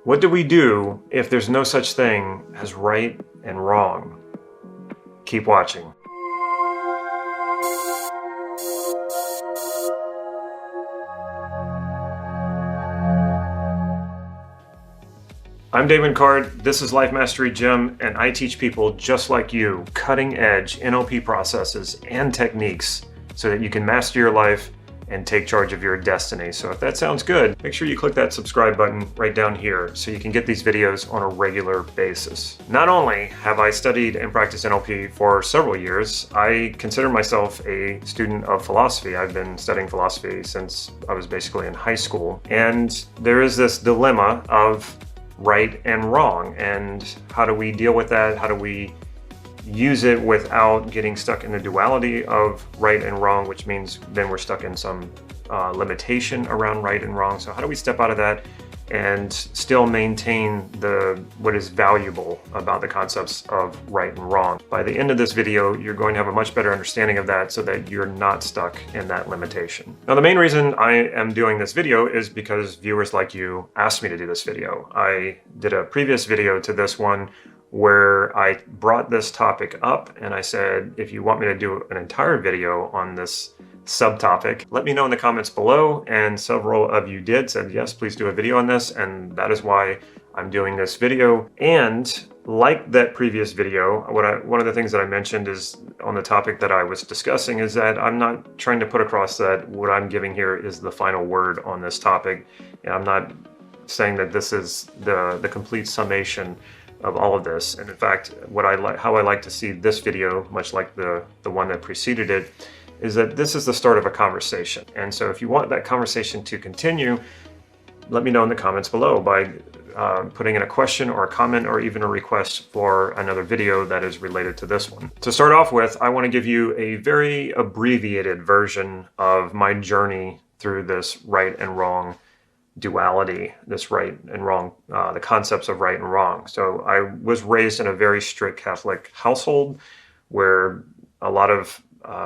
What do we do if there's no such thing as right and wrong? Keep watching. I'm Damon, this is Life Mastery Gym, and I teach people just like you cutting-edge NLP processes and techniques so that you can master your life and take charge of your destiny. So if that sounds good, make sure you click that subscribe button right down here so you can get these videos on a regular basis. Not only have I studied and practiced NLP for several years, I consider myself a student of philosophy. I've been studying philosophy since I was basically in high school. And there is this dilemma of right and wrong, and how do we deal with that? How do we use it without getting stuck in the duality of right and wrong, which means then we're stuck in some limitation around right and wrong. So how do we step out of that and still maintain what is valuable about the concepts of right and wrong? By the end of this video, you're going to have a much better understanding of that so that you're not stuck in that limitation. Now, the main reason I am doing this video is because viewers like you asked me to do this video. I did a previous video to this one where I brought this topic up and I said, if you want me to do an entire video on this subtopic, let me know in the comments below, and several of you said yes, please do a video on this, and that is why I'm doing this video. And like that previous video, one of the things that I mentioned is on the topic that I was discussing is that I'm not trying to put across that what I'm giving here is the final word on this topic, and I'm not saying that this is the complete summation of all of this. And in fact, how I like to see this video, much like the one that preceded it, is that this is the start of a conversation. And so if you want that conversation to continue, let me know in the comments below by putting in a question or a comment or even a request for another video that is related to this one. To start off with, I want to give you a very abbreviated version of my journey through this right and wrong duality, this right and wrong, the concepts of right and wrong. So I was raised in a very strict Catholic household where a lot of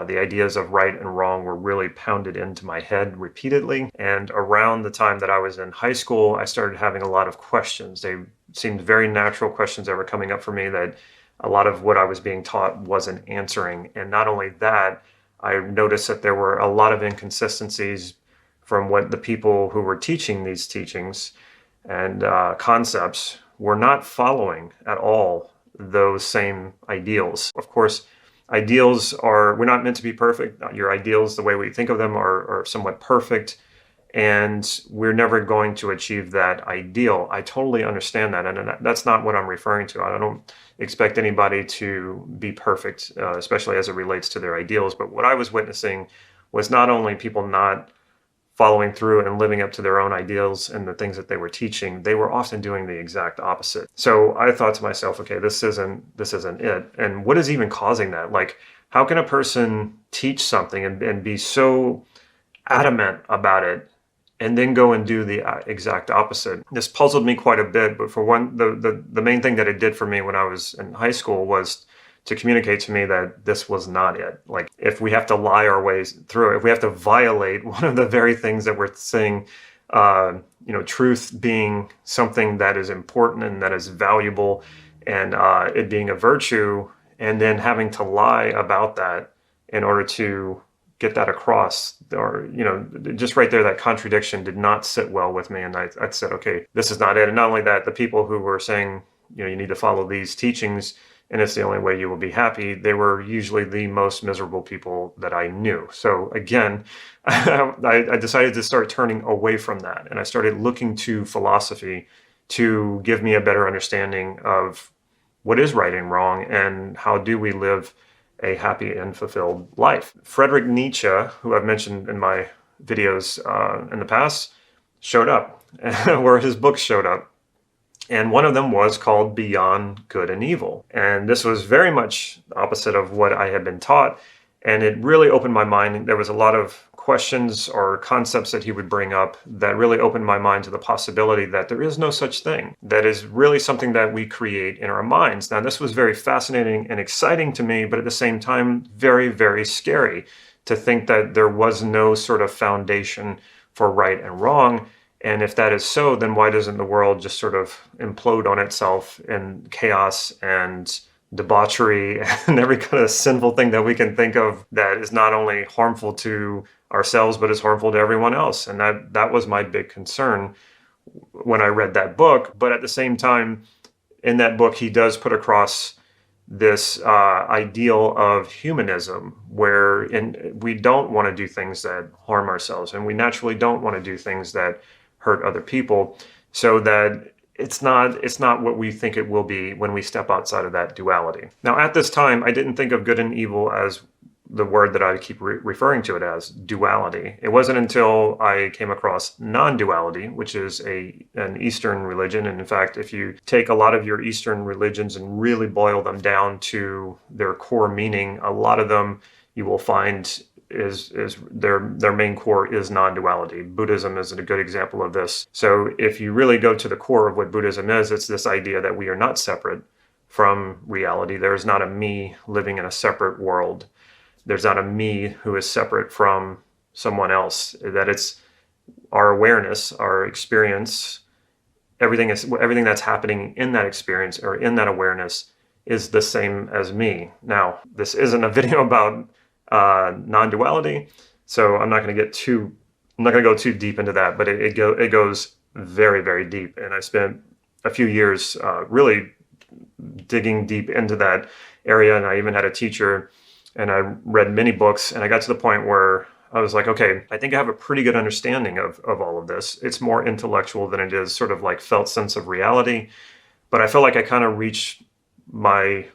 the ideas of right and wrong were really pounded into my head repeatedly. And around the time that I was in high school, I started having a lot of questions. They seemed very natural questions that were coming up for me that a lot of what I was being taught wasn't answering. And not only that, I noticed that there were a lot of inconsistencies from what the people who were teaching these teachings and concepts were not following at all those same ideals. Of course, ideals we're not meant to be perfect. Your ideals, the way we think of them, are somewhat perfect, and we're never going to achieve that ideal. I totally understand that, and that's not what I'm referring to. I don't expect anybody to be perfect, especially as it relates to their ideals. But what I was witnessing was not only people not following through and living up to their own ideals and the things that they were teaching, they were often doing the exact opposite. So I thought to myself, okay, this isn't it. And what is even causing that? Like, how can a person teach something and be so adamant about it and then go and do the exact opposite? This puzzled me quite a bit, but for one, the main thing that it did for me when I was in high school was to communicate to me that this was not it. Like, if we have to lie our ways through it, if we have to violate one of the very things that we're saying, truth being something that is important and that is valuable, and it being a virtue, and then having to lie about that in order to get that across, or, just right there, that contradiction did not sit well with me. And I said, okay, this is not it. And not only that, the people who were saying, you need to follow these teachings, and it's the only way you will be happy, they were usually the most miserable people that I knew. So again, I decided to start turning away from that. And I started looking to philosophy to give me a better understanding of what is right and wrong, and how do we live a happy and fulfilled life. Friedrich Nietzsche, who I've mentioned in my videos in the past, showed up, where his books showed up. And one of them was called Beyond Good and Evil. And this was very much the opposite of what I had been taught. And it really opened my mind. There was a lot of questions or concepts that he would bring up that really opened my mind to the possibility that there is no such thing. That is really something that we create in our minds. Now, this was very fascinating and exciting to me, but at the same time, very, very scary to think that there was no sort of foundation for right and wrong. And if that is so, then why doesn't the world just sort of implode on itself in chaos and debauchery and every kind of sinful thing that we can think of that is not only harmful to ourselves, but is harmful to everyone else? And that was my big concern when I read that book. But at the same time, in that book, he does put across this ideal of humanism, where we don't want to do things that harm ourselves, and we naturally don't want to do things that hurt other people, so that it's not what we think it will be when we step outside of that duality. Now, at this time, I didn't think of good and evil as the word that I keep referring to it as, duality. It wasn't until I came across non-duality, which is an Eastern religion. And in fact, if you take a lot of your Eastern religions and really boil them down to their core meaning, a lot of them you will find is their main core is non-duality. Buddhism is a good example of this. So if you really go to the core of what Buddhism is, it's this idea that we are not separate from reality. There's not a me living in a separate world. There's not a me who is separate from someone else. That it's our awareness, our experience, everything that's happening in that experience or in that awareness is the same as me. Now, this isn't a video about non-duality, so I'm not going to go too deep into that, but it goes very, very deep. And I spent a few years really digging deep into that area, and I even had a teacher, and I read many books, and I got to the point where I was like, okay, I think I have a pretty good understanding of all of this. It's more intellectual than it is sort of like felt sense of reality. But I felt like I kind of reached my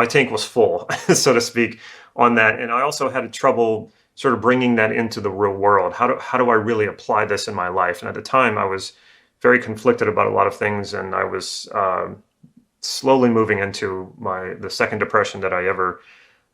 tank was full, so to speak, on that. And I also had trouble sort of bringing that into the real world. How do I really apply this in my life? And at the time, I was very conflicted about a lot of things, and I was slowly moving into the second depression that I ever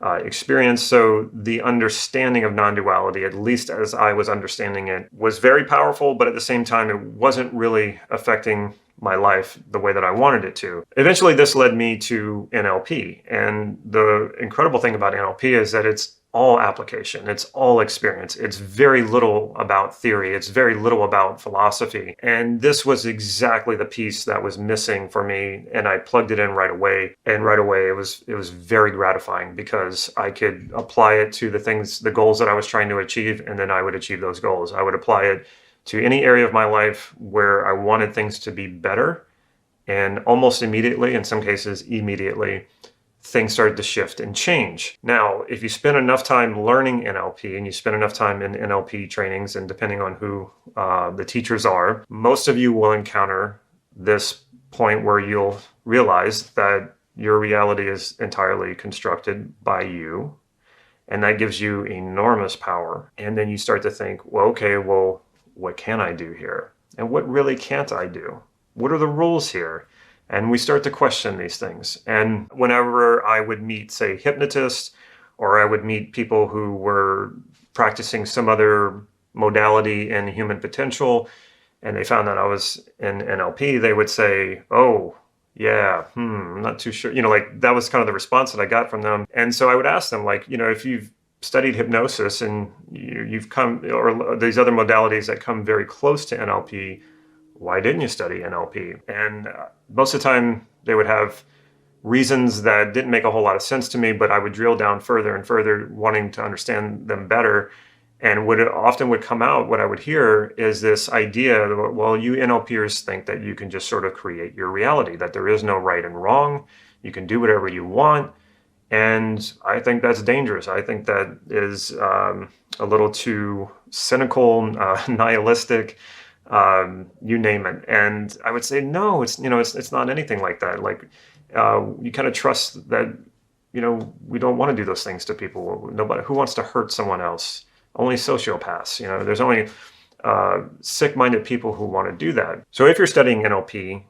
experienced. So the understanding of non-duality, at least as I was understanding it, was very powerful, but at the same time, it wasn't really affecting my life the way that I wanted it to. Eventually, this led me to NLP. And the incredible thing about NLP is that it's all application. It's all experience. It's very little about theory. It's very little about philosophy. And this was exactly the piece that was missing for me. And I plugged it in right away. And right away, it was very gratifying because I could apply it to the goals that I was trying to achieve, and then I would achieve those goals. I would apply it to any area of my life where I wanted things to be better. And almost immediately, in some cases immediately, things started to shift and change. Now, if you spend enough time learning NLP and you spend enough time in NLP trainings, and depending on who the teachers are, most of you will encounter this point where you'll realize that your reality is entirely constructed by you. And that gives you enormous power. And then you start to think, well, okay, well, what can I do here? And what really can't I do? What are the rules here? And we start to question these things. And whenever I would meet, say, hypnotists, or I would meet people who were practicing some other modality in human potential, and they found that I was in NLP, they would say, oh, yeah, I'm not too sure. Like that was kind of the response that I got from them. And so I would ask them, like, if you've studied hypnosis and you've come, or these other modalities that come very close to NLP, why didn't you study NLP? And most of the time they would have reasons that didn't make a whole lot of sense to me, but I would drill down further and further, wanting to understand them better. And what often would come out, what I would hear is this idea that, well, you NLPers think that you can just sort of create your reality, that there is no right and wrong. You can do whatever you want. And I think that's dangerous. I think that is a little too cynical, nihilistic, you name it. And I would say, no, it's not anything like that. Like you kind of trust that, we don't want to do those things to people. Nobody who wants to hurt someone else. Only sociopaths. There's only sick-minded people who want to do that. So if you're studying NLP,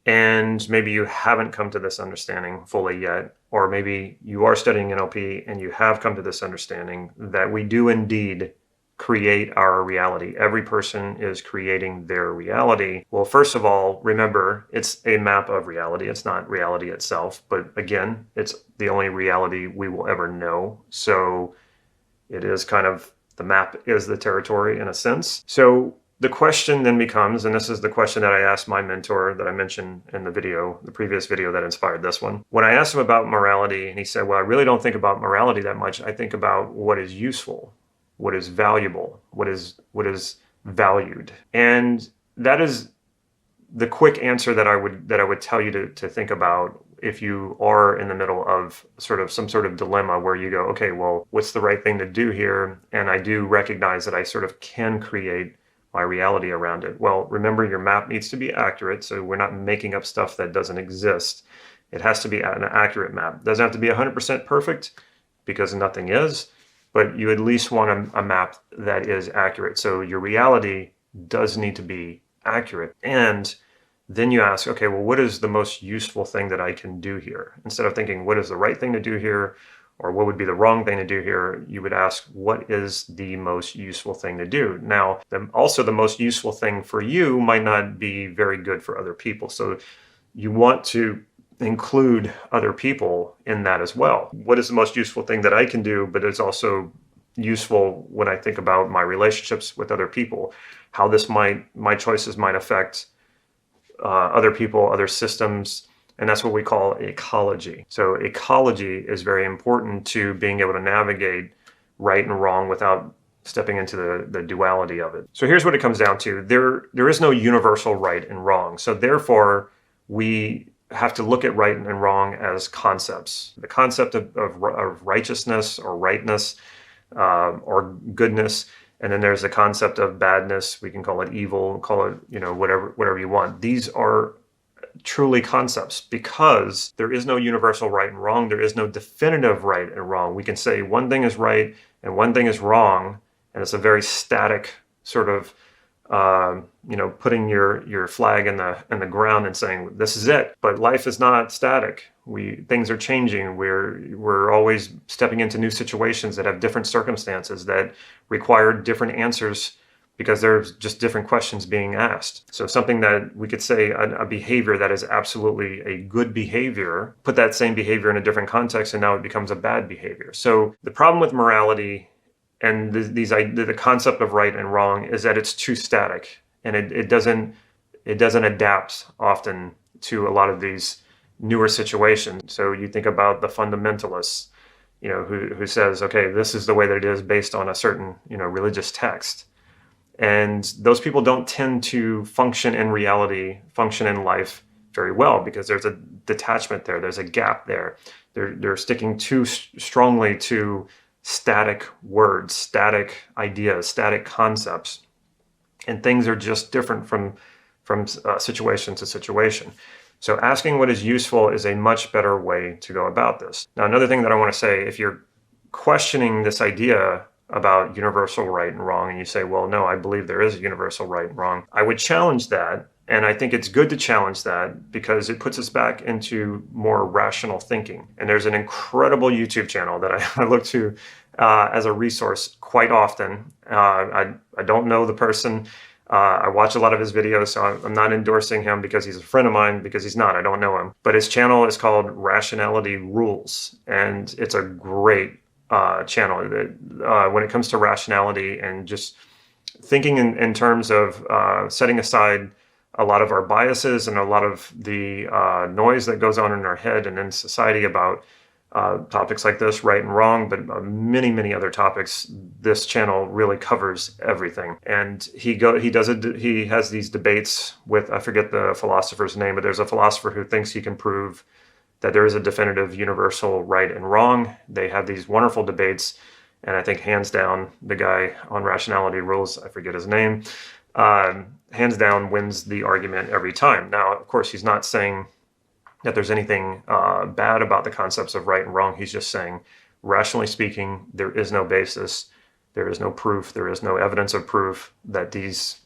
and maybe you haven't come to this understanding fully yet, or maybe you are studying NLP and you have come to this understanding that we do indeed create our reality. Every person is creating their reality. Well, first of all, remember, it's a map of reality. It's not reality itself, but again, it's the only reality we will ever know. So it is kind of, the map is the territory in a sense. So the question then becomes, and this is the question that I asked my mentor that I mentioned in the previous video that inspired this one. When I asked him about morality, and he said, well, I really don't think about morality that much. I think about what is useful, what is valuable, what is valued. And that is the quick answer that I would tell you to think about if you are in the middle of some sort of dilemma where you go, okay, well, what's the right thing to do here? And I do recognize that I sort of can create my reality around it. Well, remember, your map needs to be accurate, so we're not making up stuff that doesn't exist. It has to be an accurate map. It doesn't have to be 100% perfect, because nothing is, but you at least want a map that is accurate. So your reality does need to be accurate. And then you ask, okay, well, what is the most useful thing that I can do here? Instead of thinking, what is the right thing to do here? Or what would be the wrong thing to do here? You would ask, what is the most useful thing to do? Now, also the most useful thing for you might not be very good for other people. So you want to include other people in that as well. What is the most useful thing that I can do, but it's also useful when I think about my relationships with other people, how my choices might affect other people, other systems, and that's what we call ecology. So ecology is very important to being able to navigate right and wrong without stepping into the duality of it. So here's what it comes down to. There is no universal right and wrong. So therefore, we have to look at right and wrong as concepts. The concept of righteousness or rightness or goodness. And then there's the concept of badness. We can call it evil, call it, whatever you want. These are truly concepts because there is no universal right and wrong. There is no definitive right and wrong. We can say one thing is right and one thing is wrong, and it's a very static sort of, putting your flag in the ground and saying this is it. But life is not static. Things are changing. We're always stepping into new situations that have different circumstances that require different answers because there's just different questions being asked. So something that we could say a behavior that is absolutely a good behavior, put that same behavior in a different context, and now it becomes a bad behavior. So the problem with morality and the concept of right and wrong is that it's too static, and it doesn't adapt often to a lot of these newer situations. So you think about the fundamentalists, who says, okay, this is the way that it is based on a certain, religious text. And those people don't tend to function in reality, function in life very well because there's a detachment there. There's a gap there. They're sticking too strongly to static words, static ideas, static concepts. And things are just different from situation to situation. So asking what is useful is a much better way to go about this. Now, another thing that I want to say, if you're questioning this idea about universal right and wrong, and you say, well, no, I believe there is a universal right and wrong, I would challenge that. And I think it's good to challenge that because it puts us back into more rational thinking. And there's an incredible YouTube channel that I look to as a resource quite often. I don't know the person. I watch a lot of his videos, so I'm not endorsing him because he's a friend of mine, because he's not. I don't know him. But his channel is called Rationality Rules, and it's a great channel when it comes to rationality and just thinking in terms of setting aside a lot of our biases and a lot of the noise that goes on in our head and in society about topics like this, right and wrong, but many, many other topics. This channel really covers everything. And he has these debates with, I forget the philosopher's name, but there's a philosopher who thinks he can prove that there is a definitive universal right and wrong. They have these wonderful debates. And I think hands down, the guy on Rationality Rules, I forget his name, hands down wins the argument every time. Now, of course, he's not saying that there's anything bad about the concepts of right and wrong. He's just saying, rationally speaking, there is no basis, there is no proof, there is no evidence of proof that these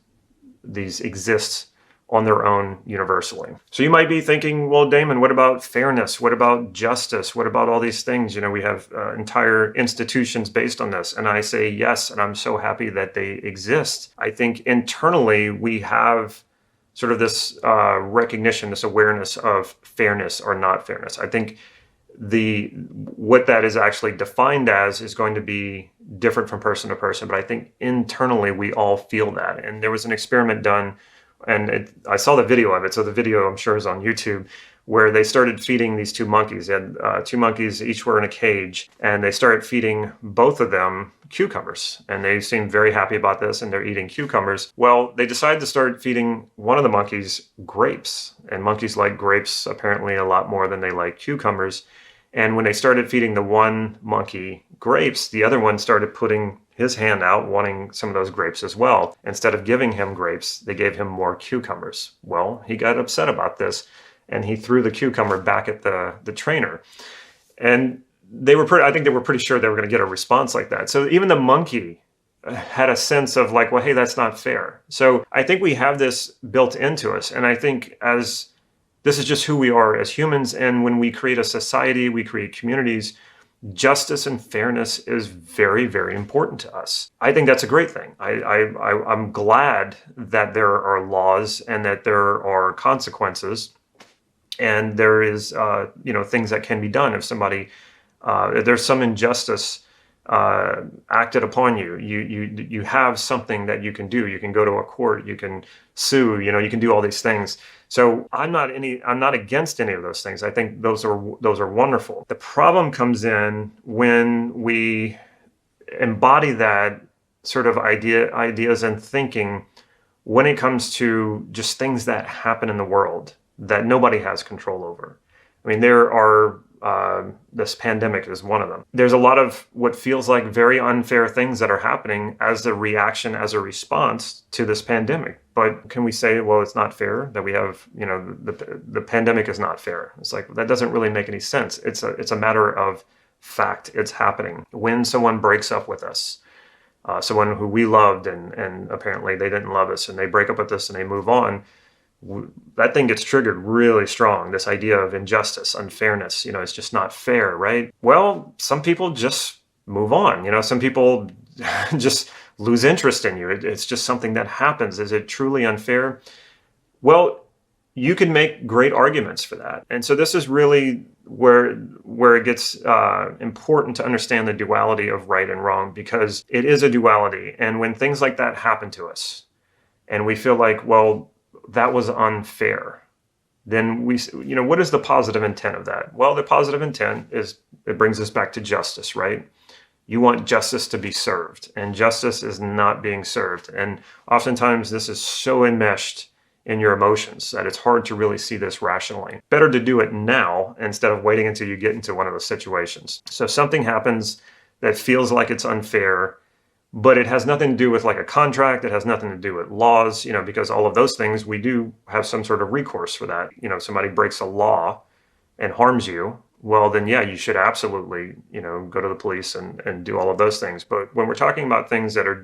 exist on their own universally. So you might be thinking, well, Damon, what about fairness? What about justice? What about all these things? We have entire institutions based on this. And I say yes, and I'm so happy that they exist. I think internally we have sort of this recognition, this awareness of fairness or not fairness. I think what that is actually defined as is going to be different from person to person. But I think internally we all feel that. And there was an experiment done, and I saw the video of it. So the video, I'm sure, is on YouTube, where they started feeding these two monkeys. They had two monkeys, each were in a cage, and they started feeding both of them cucumbers. And they seemed very happy about this, and they're eating cucumbers. Well, they decided to start feeding one of the monkeys grapes. And monkeys like grapes apparently a lot more than they like cucumbers. And when they started feeding the one monkey grapes, the other one started putting his hand out wanting some of those grapes as well. Instead of giving him grapes, they gave him more cucumbers. Well, he got upset about this, and he threw the cucumber back at the trainer. And I think they were pretty sure they were going to get a response like that. So even the monkey had a sense of like, well, hey, that's not fair. So I think we have this built into us. And I think this is just who we are as humans. And when we create a society, we create communities, justice and fairness is very, very important to us. I think that's a great thing. I'm glad that there are laws and that there are consequences, and there is things that can be done if somebody if there's some injustice acted upon you. You have something that you can do. You can go to a court. You can sue. You can do all these things. So I'm not against any of those things. I think those are wonderful. The problem comes in when we embody that sort of ideas and thinking when it comes to just things that happen in the world that nobody has control over. I mean, there are this pandemic is one of them. There's a lot of what feels like very unfair things that are happening as a reaction, as a response to this pandemic. But can we say, well, it's not fair that we have, the pandemic is not fair? It's like, that doesn't really make any sense. It's a matter of fact. It's happening. When someone breaks up with us, someone who we loved and apparently they didn't love us, and they break up with us and they move on, that thing gets triggered really strong. This idea of injustice, unfairness, it's just not fair, right? Well, some people just move on. Some people just lose interest in you. It's just something that happens. Is it truly unfair? Well, you can make great arguments for that. And so this is really where it gets important to understand the duality of right and wrong, because it is a duality. And when things like that happen to us and we feel like, well, that was unfair, then what is the positive intent of that? Well, the positive intent is, it brings us back to justice, right? You want justice to be served, and justice is not being served. And oftentimes this is so enmeshed in your emotions that it's hard to really see this rationally. Better to do it now instead of waiting until you get into one of those situations. So if something happens that feels like it's unfair, but it has nothing to do with like a contract. It has nothing to do with laws, because all of those things, we do have some sort of recourse for that. Somebody breaks a law and harms you, well, then yeah, you should absolutely, go to the police and do all of those things. But when we're talking about things that are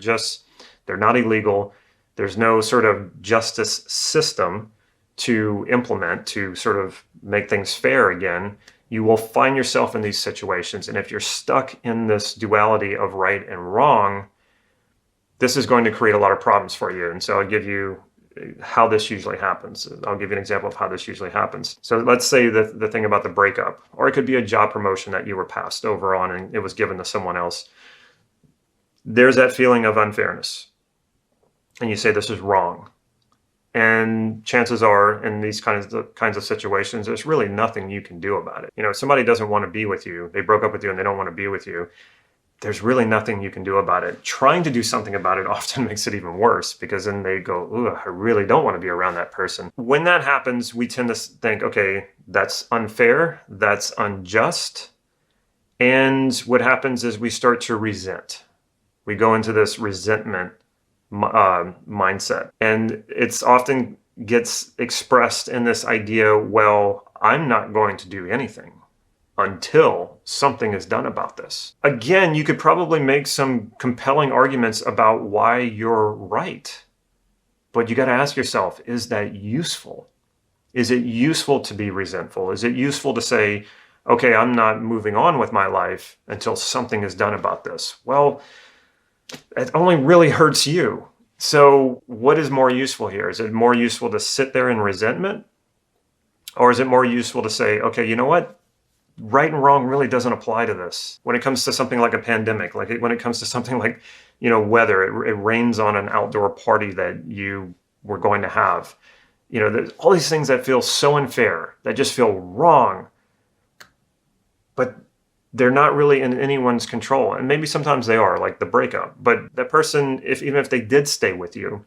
they're not illegal, there's no sort of justice system to implement to sort of make things fair again, you will find yourself in these situations. And if you're stuck in this duality of right and wrong, this is going to create a lot of problems for you. And so I'll give you how this usually happens. I'll give you an example of how this usually happens. So let's say the thing about the breakup, or it could be a job promotion that you were passed over on and it was given to someone else. There's that feeling of unfairness. And you say, this is wrong. And chances are, in these kinds of situations, there's really nothing you can do about it. If somebody doesn't want to be with you, they broke up with you and they don't want to be with you, there's really nothing you can do about it. Trying to do something about it often makes it even worse, because then they go, ooh, I really don't want to be around that person. When that happens, we tend to think, okay, that's unfair, that's unjust. And what happens is we start to resent. We go into this resentment mindset. And it's often gets expressed in this idea, well, I'm not going to do anything until something is done about this. Again, you could probably make some compelling arguments about why you're right. But you got to ask yourself, is that useful? Is it useful to be resentful? Is it useful to say, okay, I'm not moving on with my life until something is done about this? Well, it only really hurts you. So what is more useful here? Is it more useful to sit there in resentment? Or is it more useful to say, okay, you know what? right and wrong really doesn't apply to this. When it comes to something like a pandemic, like when it comes to something like, weather, it rains on an outdoor party that you were going to have. There's all these things that feel so unfair, that just feel wrong, but they're not really in anyone's control. And maybe sometimes they are, like the breakup. But that person, even if they did stay with you,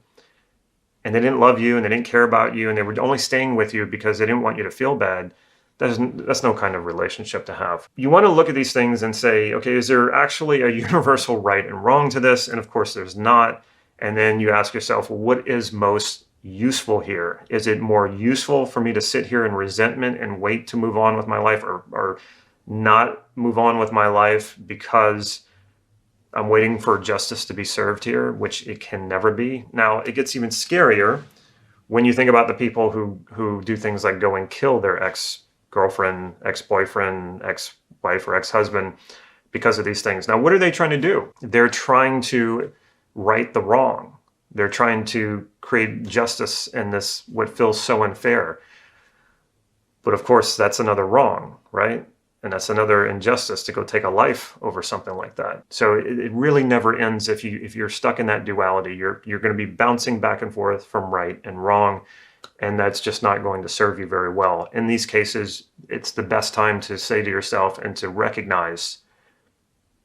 and they didn't love you, and they didn't care about you, and they were only staying with you because they didn't want you to feel bad, that's no kind of relationship to have. You want to look at these things and say, okay, is there actually a universal right and wrong to this? And of course there's not. And then you ask yourself, well, what is most useful here? Is it more useful for me to sit here in resentment and wait to move on with my life, or not move on with my life because I'm waiting for justice to be served here, which it can never be? Now, it gets even scarier when you think about the people who do things like go and kill their ex-girlfriend, ex-boyfriend, ex-wife, or ex-husband because of these things. Now, what are they trying to do? They're trying to right the wrong. They're trying to create justice in this, what feels so unfair. But of course, that's another wrong, right? And that's another injustice, to go take a life over something like that. So it really never ends. If you're stuck in that duality, you're going to be bouncing back and forth from right and wrong, and that's just not going to serve you very well. In these cases, it's the best time to say to yourself and to recognize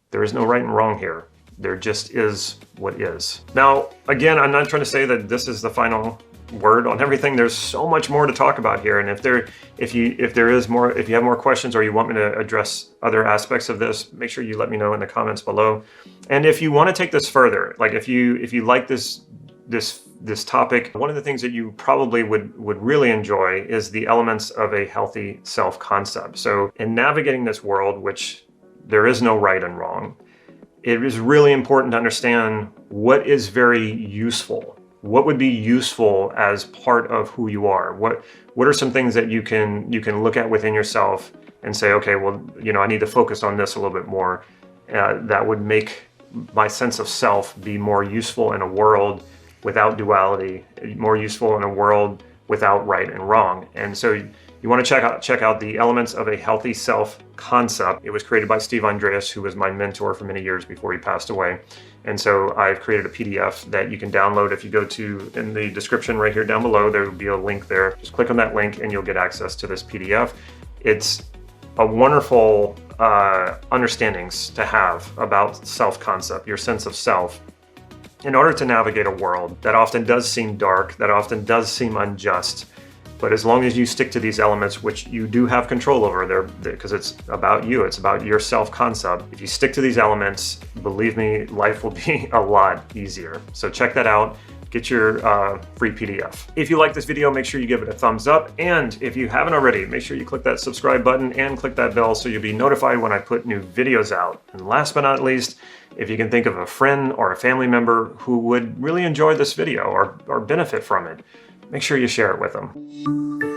there is no right and wrong here. There just is what is. Now, again, I'm not trying to say that this is the final word on everything. There's so much more to talk about here, and if you have more questions, or you want me to address other aspects of this, make sure you let me know in the comments below. And if you want to take this further, like if you like this topic, one of the things that you probably would really enjoy is the elements of a healthy self-concept. So in navigating this world, which there is no right and wrong, it is really important to understand what is very useful. What would be useful as part of who you are? What are some things that you can look at within yourself and say, okay, well, I need to focus on this a little bit more. That would make my sense of self be more useful in a world without duality, more useful in a world without right and wrong. And so you want to check out the elements of a healthy self concept. It was created by Steve Andreas, who was my mentor for many years before he passed away. And so I've created a PDF that you can download. If you go to, in the description right here down below, there will be a link there. Just click on that link and you'll get access to this PDF. It's a wonderful understandings to have about self-concept, your sense of self, in order to navigate a world that often does seem dark, that often does seem unjust. But as long as you stick to these elements, which you do have control over, because it's about you, it's about your self-concept. If you stick to these elements, believe me, life will be a lot easier. So check that out. Get your free PDF. If you like this video, make sure you give it a thumbs up. And if you haven't already, make sure you click that subscribe button and click that bell so you'll be notified when I put new videos out. And last but not least, if you can think of a friend or a family member who would really enjoy this video or benefit from it, make sure you share it with them.